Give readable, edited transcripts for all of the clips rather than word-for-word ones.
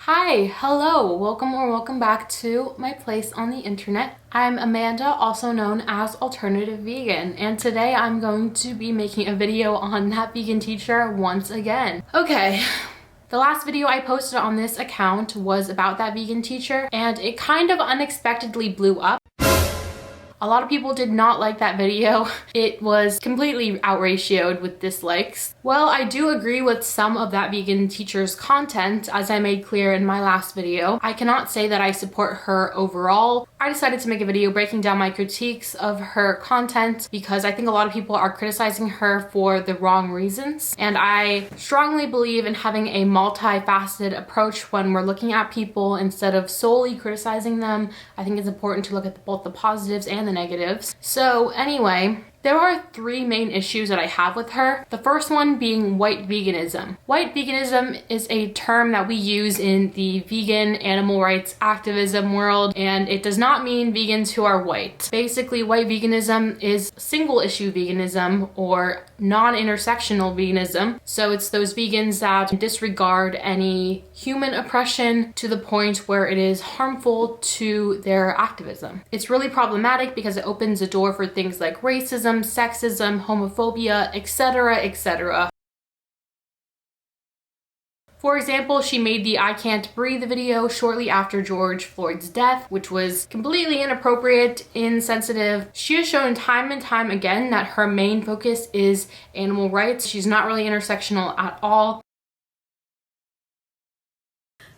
Hi, hello, welcome or welcome back to my place on the internet. I'm Amanda, also known as Alternative Vegan, and today I'm going to be making a video on That Vegan Teacher once again. Okay, the last video I posted on this account was about That Vegan Teacher, and it kind of unexpectedly blew up. A lot of people did not like that video. It was completely outratioed with dislikes. Well, I do agree with some of That Vegan Teacher's content, as I made clear in my last video. I cannot say that I support her overall. I decided to make a video breaking down my critiques of her content because I think a lot of people are criticizing her for the wrong reasons. And I strongly believe in having a multifaceted approach when we're looking at people instead of solely criticizing them. I think it's important to look at both the positives and the negatives. So anyway, there are three main issues that I have with her. The first one being white veganism. White veganism is a term that we use in the vegan animal rights activism world, and it does not mean vegans who are white. Basically, white veganism is single issue veganism or non-intersectional veganism. So it's those vegans that disregard any human oppression to the point where it is harmful to their activism. It's really problematic because it opens a door for things like racism, sexism, homophobia, etc., etc. For example, she made the I Can't Breathe video shortly after George Floyd's death, which was completely inappropriate, insensitive. She has shown time and time again that her main focus is animal rights. She's not really intersectional at all.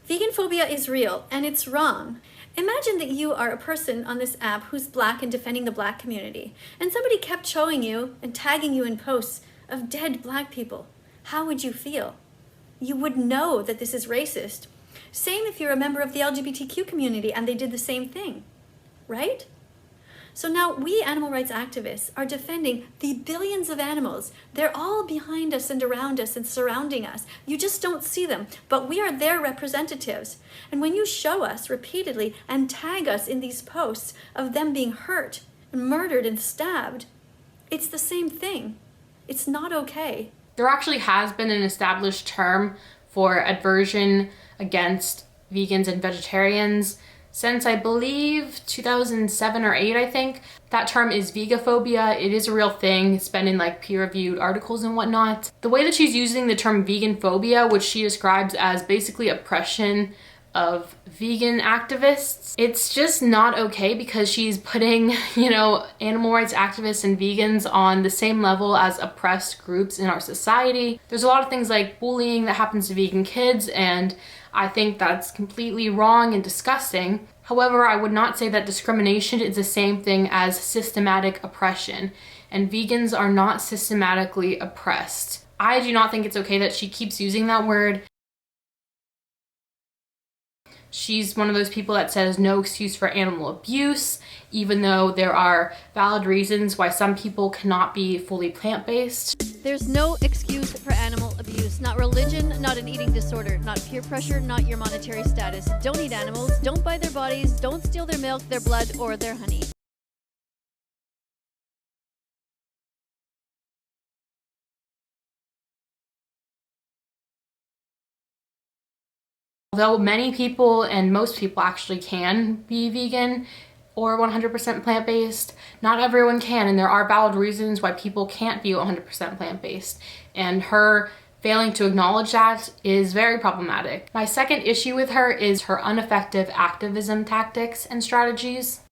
Veganphobia is real, and it's wrong. Imagine that you are a person on this app who's Black and defending the Black community, and somebody kept showing you and tagging you in posts of dead Black people. How would you feel? You would know that this is racist. Same if you're a member of the LGBTQ community and they did the same thing, right? So now we animal rights activists are defending the billions of animals. They're all behind us and around us and surrounding us. You just don't see them, but we are their representatives. And when you show us repeatedly and tag us in these posts of them being hurt and murdered and stabbed, it's the same thing. It's not okay. There actually has been an established term for aversion against vegans and vegetarians since I believe 2007 or 8, I think. That term is vegaphobia. It is a real thing. It's been in like peer-reviewed articles and whatnot. The way that she's using the term veganphobia, which she describes as basically oppression of vegan activists, it's just not okay because she's putting, animal rights activists and vegans on the same level as oppressed groups in our society. There's a lot of things like bullying that happens to vegan kids, and I think that's completely wrong and disgusting. However, I would not say that discrimination is the same thing as systematic oppression, and vegans are not systematically oppressed. I do not think it's okay that she keeps using that word. She's one of those people that says no excuse for animal abuse, even though there are valid reasons why some people cannot be fully plant-based. There's no excuse for animal abuse. Not religion, not an eating disorder, not peer pressure, not your monetary status. Don't eat animals, don't buy their bodies, don't steal their milk, their blood, or their honey. Although many people, and most people actually, can be vegan or 100% plant-based, not everyone can, and there are valid reasons why people can't be 100% plant-based. And her failing to acknowledge that is very problematic. My second issue with her is her ineffective activism tactics and strategies.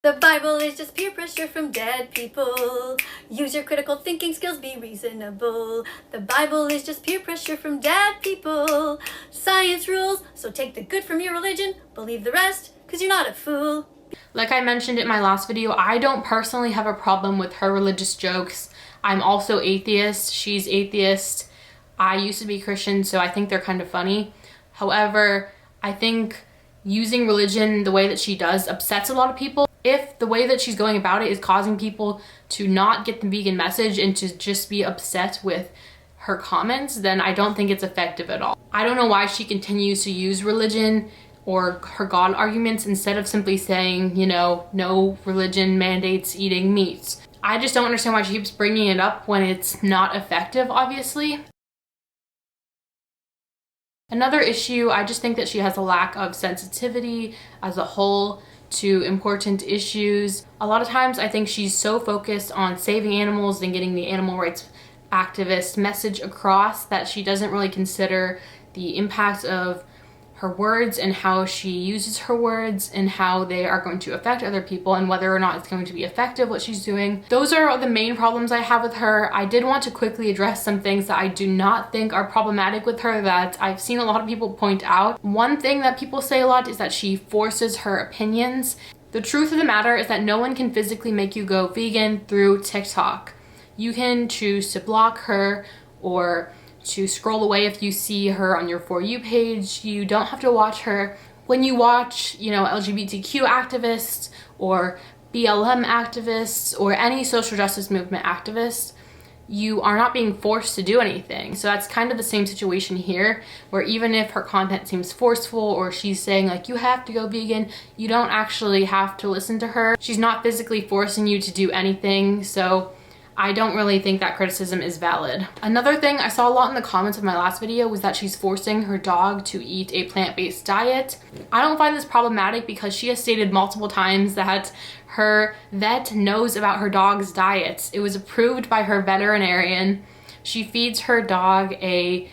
The Bible is just peer pressure from dead people. Use your critical thinking skills, be reasonable. The Bible is just peer pressure from dead people. Science rules, so take the good from your religion, believe the rest, because you're not a fool. Like I mentioned in my last video, I don't personally have a problem with her religious jokes. I'm also atheist, she's atheist. I used to be Christian, so I think they're kind of funny. However, I think using religion the way that she does upsets a lot of people. If the way that she's going about it is causing people to not get the vegan message and to just be upset with her comments, then I don't think it's effective at all. I don't know why she continues to use religion or her God arguments instead of simply saying, no religion mandates eating meat. I just don't understand why she keeps bringing it up when it's not effective, obviously. Another issue, I just think that she has a lack of sensitivity as a whole to important issues. A lot of times I think she's so focused on saving animals and getting the animal rights activist message across that she doesn't really consider the impact of her words and how she uses her words and how they are going to affect other people and whether or not it's going to be effective what she's doing. Those are the main problems I have with her. I did want to quickly address some things that I do not think are problematic with her that I've seen a lot of people point out. One thing that people say a lot is that she forces her opinions. The truth of the matter is that no one can physically make you go vegan through TikTok. You can choose to block her or to scroll away if you see her on your For You page. You don't have to watch her. When you watch, LGBTQ activists or BLM activists or any social justice movement activists, you are not being forced to do anything. So that's kind of the same situation here, where even if her content seems forceful or she's saying like, you have to go vegan, you don't actually have to listen to her. She's not physically forcing you to do anything. So I don't really think that criticism is valid. Another thing I saw a lot in the comments of my last video was that she's forcing her dog to eat a plant-based diet. I don't find this problematic because she has stated multiple times that her vet knows about her dog's diets. It was approved by her veterinarian. She feeds her dog a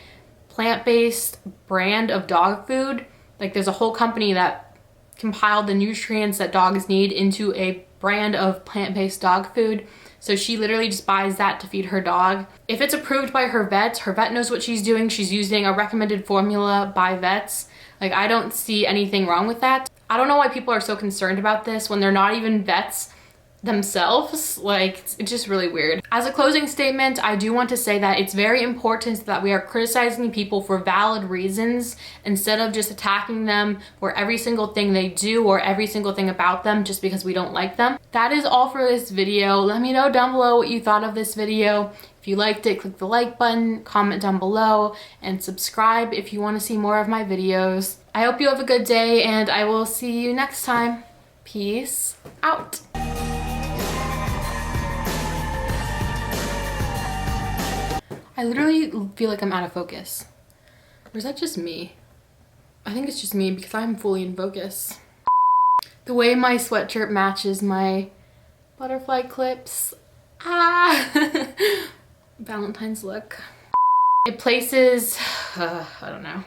plant-based brand of dog food. Like, there's a whole company that compiled the nutrients that dogs need into a brand of plant-based dog food. So she literally just buys that to feed her dog. If it's approved by her vet knows what she's doing. She's using a recommended formula by vets. Like, I don't see anything wrong with that. I don't know why people are so concerned about this when they're not even vets themselves. Like, it's just really weird. As a closing statement, I do want to say that it's very important that we are criticizing people for valid reasons instead of just attacking them for every single thing they do or every single thing about them just because we don't like them. That is all for this video. Let me know down below what you thought of this video. If you liked it, click the like button, comment down below, and subscribe if you want to see more of my videos. I hope you have a good day, and I will see you next time. Peace out. I literally feel like I'm out of focus. Or is that just me? I think it's just me because I'm fully in focus. The way my sweatshirt matches my butterfly clips. Valentine's look. It places, I don't know.